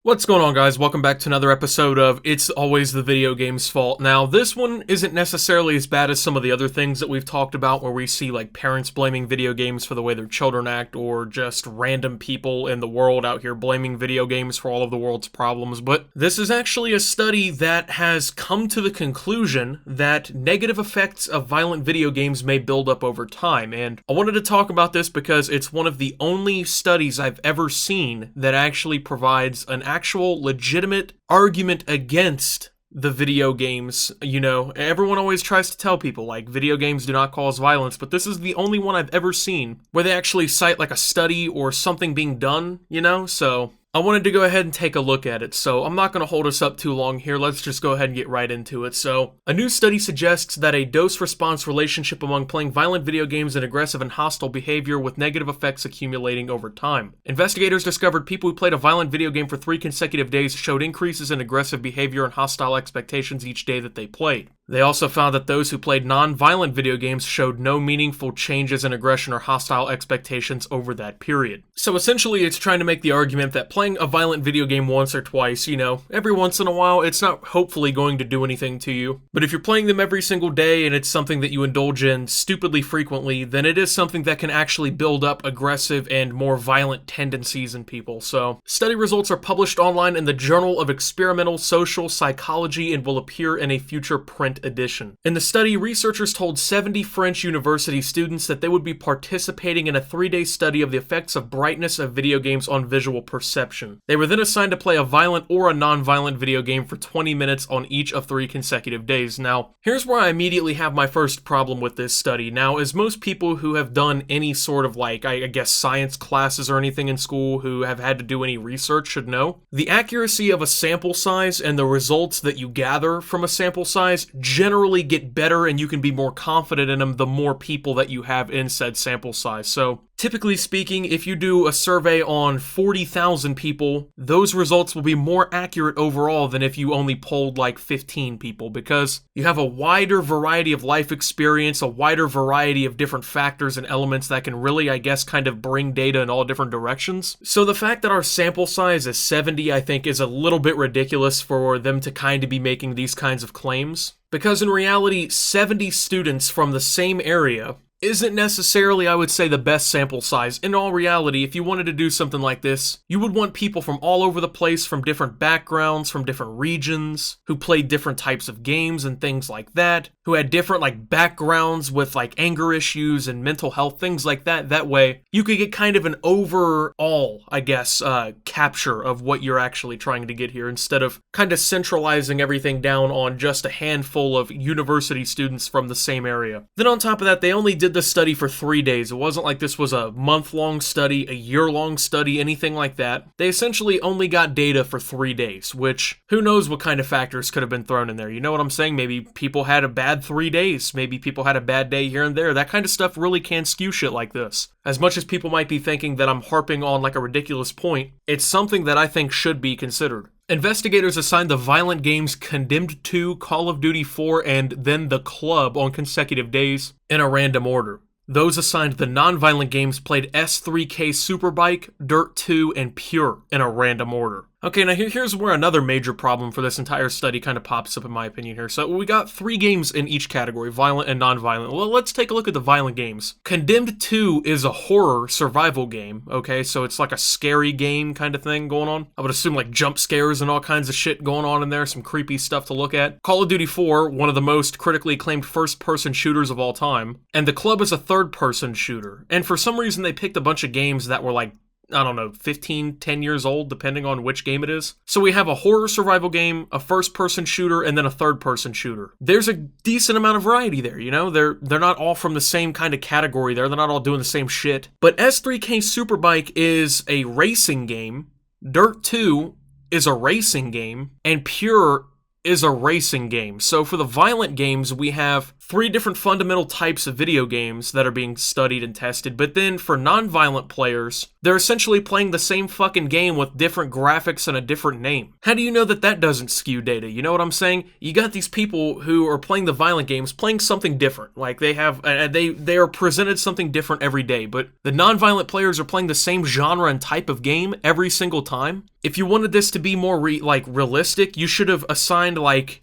What's going on, guys? Welcome back to another episode of It's Always the Video Game's Fault. Now, this one isn't necessarily as bad as some of the other things that we've talked about where we see like parents blaming video games for the way their children act, or just random people in the world out here blaming video games for all of the world's problems. But this is actually a study that has come to the conclusion that negative effects of violent video games may build up over time. And I wanted to talk about this because it's one of the only studies I've ever seen that actually provides an actual legitimate argument against the video games. You know, everyone always tries to tell people like video games do not cause violence, but this is the only one I've ever seen where they actually cite like a study or something being done, you know? So I wanted to go ahead and take a look at it, so I'm not going to hold us up too long here. Let's just go ahead and get right into it. So, a new study suggests that a dose-response relationship among playing violent video games and aggressive and hostile behavior with negative effects accumulating over time. Investigators discovered people who played a violent video game for 3 consecutive days showed increases in aggressive behavior and hostile expectations each day that they played. They also found that those who played non-violent video games showed no meaningful changes in aggression or hostile expectations over that period. So essentially, it's trying to make the argument that playing a violent video game once or twice, you know, every once in a while, it's not hopefully going to do anything to you. But if you're playing them every single day and it's something that you indulge in stupidly frequently, then it is something that can actually build up aggressive and more violent tendencies in people. So, study results are published online in the Journal of Experimental Social Psychology and will appear in a future print edition. In the study, researchers told 70 French university students that they would be participating in a 3-day study of the effects of brightness of video games on visual perception. They were then assigned to play a violent or a non-violent video game for 20 minutes on each of 3 consecutive days. Now, here's where I immediately have my first problem with this study. Now, as most people who have done any sort of like, I guess, science classes or anything in school who have had to do any research should know, the accuracy of a sample size and the results that you gather from a sample size generally get better, and you can be more confident in them the more people that you have in said sample size. So, typically speaking, if you do a survey on 40,000 people, those results will be more accurate overall than if you only polled like 15 people, because you have a wider variety of life experience, a wider variety of different factors and elements that can really, I guess, kind of bring data in all different directions. So the fact that our sample size is 70, I think, is a little bit ridiculous for them to kind of be making these kinds of claims. Because in reality, 70 students from the same area isn't necessarily, I would say, the best sample size. In all reality, if you wanted to do something like this, you would want people from all over the place, from different backgrounds, from different regions, who played different types of games and things like that, who had different like backgrounds with like anger issues and mental health, things like that. That way, you could get kind of an overall, I guess, capture of what you're actually trying to get here, instead of kind of centralizing everything down on just a handful of university students from the same area. Then on top of that, they only did the study for 3 days. It wasn't like this was a month-long study, a year-long study, anything like that. They essentially only got data for 3 days, which who knows what kind of factors could have been thrown in there. You know what I'm saying? Maybe people had a bad 3 days. Maybe people had a bad day here and there. That kind of stuff really can skew shit like this. As much as people might be thinking that I'm harping on like a ridiculous point, it's something that I think should be considered. Investigators assigned the violent games Condemned 2, Call of Duty 4, and then The Club on consecutive days in a random order. Those assigned the non-violent games played S3K Superbike, Dirt 2, and Pure in a random order. Okay, now here's where another major problem for this entire study kind of pops up in my opinion here. So we got 3 games in each category, violent and non-violent. Well, let's take a look at the violent games. Condemned 2 is a horror survival game, okay? So it's like a scary game kind of thing going on. I would assume like jump scares and all kinds of shit going on in there, some creepy stuff to look at. Call of Duty 4, one of the most critically acclaimed first-person shooters of all time. And The Club is a third-person shooter. And for some reason, they picked a bunch of games that were like, I don't know, 15, 10 years old, depending on which game it is. So we have a horror survival game, a first-person shooter, and then a third-person shooter. There's a decent amount of variety there, you know? They're not all from the same kind of category there. They're not all doing the same shit. But S3K Superbike is a racing game, Dirt 2 is a racing game, and Pure is a racing game. So for the violent games, we have 3 different fundamental types of video games that are being studied and tested, but then for non-violent players, they're essentially playing the same fucking game with different graphics and a different name. How do you know that that doesn't skew data? You know what I'm saying? You got these people who are playing the violent games, playing something different. Like they are presented something different every day, but the non-violent players are playing the same genre and type of game every single time. If you wanted this to be more realistic, you should have assigned like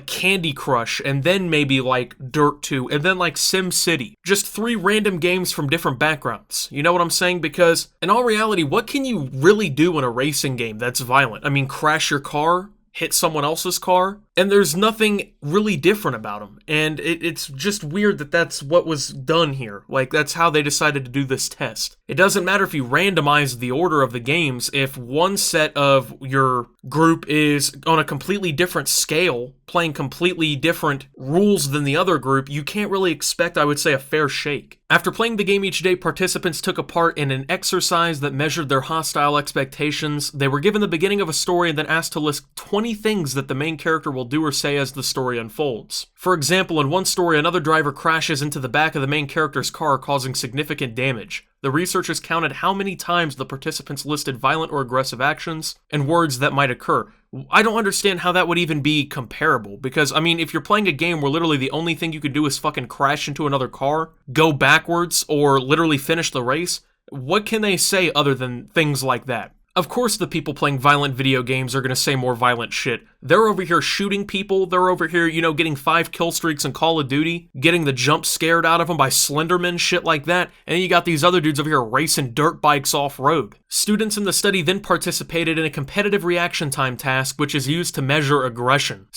Candy Crush, and then maybe like Dirt 2, and then like Sim City. Just 3 random games from different backgrounds. You know what I'm saying? Because in all reality, what can you really do in a racing game that's violent? I mean, crash your car? Hit someone else's car? And there's nothing really different about them. And it's just weird that that's what was done here. Like, that's how they decided to do this test. It doesn't matter if you randomize the order of the games. If one set of your group is on a completely different scale, playing completely different rules than the other group, you can't really expect, I would say, a fair shake. After playing the game each day, participants took a part in an exercise that measured their hostile expectations. They were given the beginning of a story and then asked to list 20 things that the main character will do or say as the story unfolds. For example, in one story, another driver crashes into the back of the main character's car, causing significant damage. The researchers counted how many times the participants listed violent or aggressive actions and words that might occur. I don't understand how that would even be comparable, because, I mean, if you're playing a game where literally the only thing you could do is fucking crash into another car, go backwards, or literally finish the race, what can they say other than things like that? Of course the people playing violent video games are going to say more violent shit. They're over here shooting people, they're over here, getting 5 kill streaks in Call of Duty, getting the jump scared out of them by Slenderman, shit like that, and then you got these other dudes over here racing dirt bikes off-road. Students in the study then participated in a competitive reaction time task, which is used to measure aggression.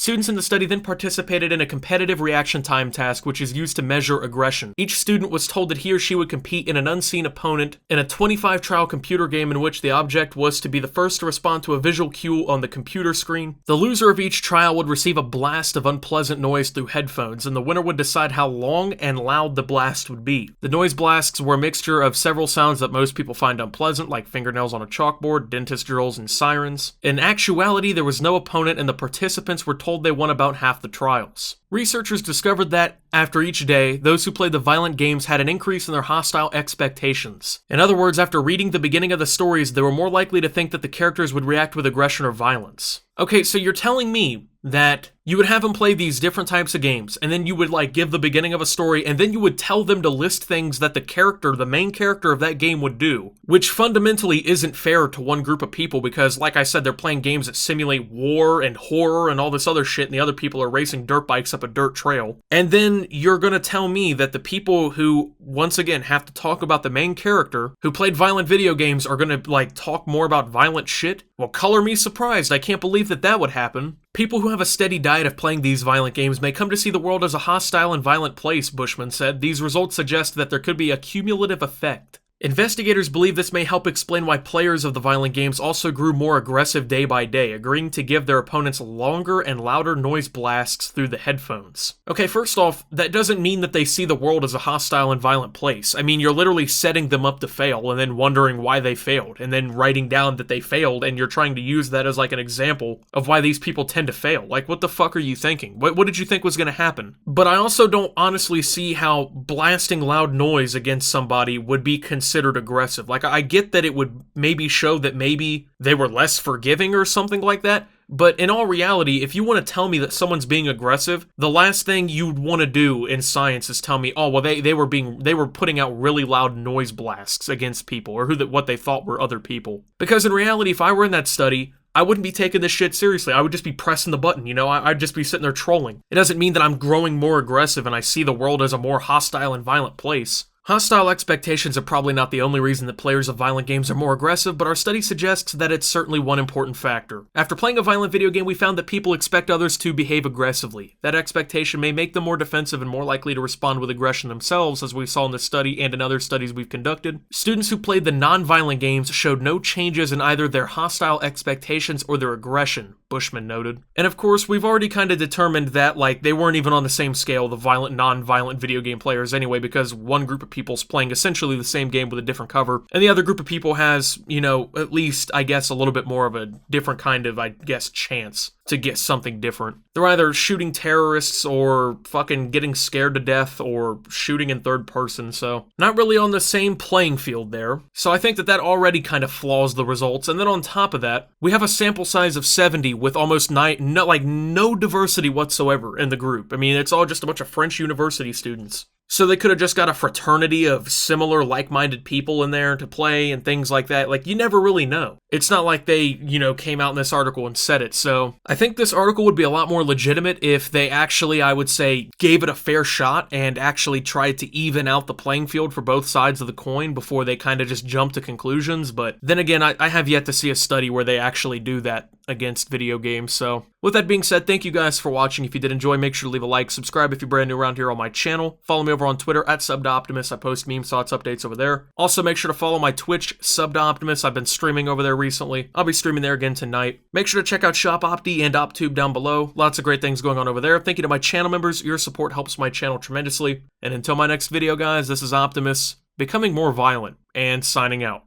Each student was told that he or she would compete in an unseen opponent in a 25-trial computer game in which the object was to be the first to respond to a visual cue on the computer screen. The loser of each trial would receive a blast of unpleasant noise through headphones, and the winner would decide how long and loud the blast would be. The noise blasts were a mixture of several sounds that most people find unpleasant, like fingernails on a chalkboard, dentist drills, and sirens. In actuality, there was no opponent, and the participants were told they won about half the trials. Researchers discovered that, after each day, those who played the violent games had an increase in their hostile expectations. In other words, after reading the beginning of the stories, they were more likely to think that the characters would react with aggression or violence. Okay, so you're telling me that you would have them play these different types of games, and then you would give the beginning of a story, and then you would tell them to list things that the main character of that game would do, which fundamentally isn't fair to one group of people because, like I said, they're playing games that simulate war and horror and all this other shit, and the other people are racing dirt bikes up a dirt trail. And then you're gonna tell me that the people who, once again, have to talk about the main character, who played violent video games, are gonna, talk more about violent shit? Well, color me surprised. I can't believe that would happen. People who have a steady diet of playing these violent games may come to see the world as a hostile and violent place, Bushman said. These results suggest that there could be a cumulative effect. Investigators believe this may help explain why players of the violent games also grew more aggressive day by day, agreeing to give their opponents longer and louder noise blasts through the headphones. Okay, first off, that doesn't mean that they see the world as a hostile and violent place. I mean, you're literally setting them up to fail and then wondering why they failed, and then writing down that they failed, and you're trying to use that as an example of why these people tend to fail. What the fuck are you thinking? What did you think was gonna happen? But I also don't honestly see how blasting loud noise against somebody would be considered aggressive. I get that it would maybe show that maybe they were less forgiving or something like that, but in all reality, if you want to tell me that someone's being aggressive, the last thing you'd want to do in science is tell me, oh, well, they were putting out really loud noise blasts against people, or what they thought were other people. Because in reality, if I were in that study, I wouldn't be taking this shit seriously. I would just be pressing the button, I'd just be sitting there trolling. It doesn't mean that I'm growing more aggressive and I see the world as a more hostile and violent place. Hostile expectations are probably not the only reason that players of violent games are more aggressive, but our study suggests that it's certainly one important factor. After playing a violent video game, we found that people expect others to behave aggressively. That expectation may make them more defensive and more likely to respond with aggression themselves, as we saw in this study and in other studies we've conducted. Students who played the non-violent games showed no changes in either their hostile expectations or their aggression. Bushman noted. And of course, we've already kind of determined that, like, they weren't even on the same scale, the violent, non-violent video game players anyway, because one group of people's playing essentially the same game with a different cover, and the other group of people has, you know, at least, I guess, a little bit more of a different kind of, I guess, chance to get something different. They're either shooting terrorists or fucking getting scared to death or shooting in third person, so not really on the same playing field there. So I think that already kind of flaws the results. And then on top of that, we have a sample size of 70 with almost no diversity whatsoever in the group. I mean, it's all just a bunch of French university students. So they could have just got a fraternity of similar like-minded people in there to play and things like that. Like, you never really know. It's not like they, you know, came out in this article and said it. So I think this article would be a lot more legitimate if they actually, I would say, gave it a fair shot and actually tried to even out the playing field for both sides of the coin before they kind of just jump to conclusions. But then again, I have yet to see a study where they actually do that against video games. So with that being said, thank you guys for watching. If you did enjoy, make sure to leave a like, subscribe if you're brand new around here on my channel. Follow me over on Twitter at SubToOptimus. I post memes, thoughts, updates over there. Also, make sure to follow my Twitch, SubToOptimus. I've been streaming over there recently. I'll be streaming there again tonight. Make sure to check out Shop Opti and OpTube down below. Lots of great things going on over there. Thank you to my channel members. Your support helps my channel tremendously. And until my next video, guys, this is Optimus, becoming more violent and signing out.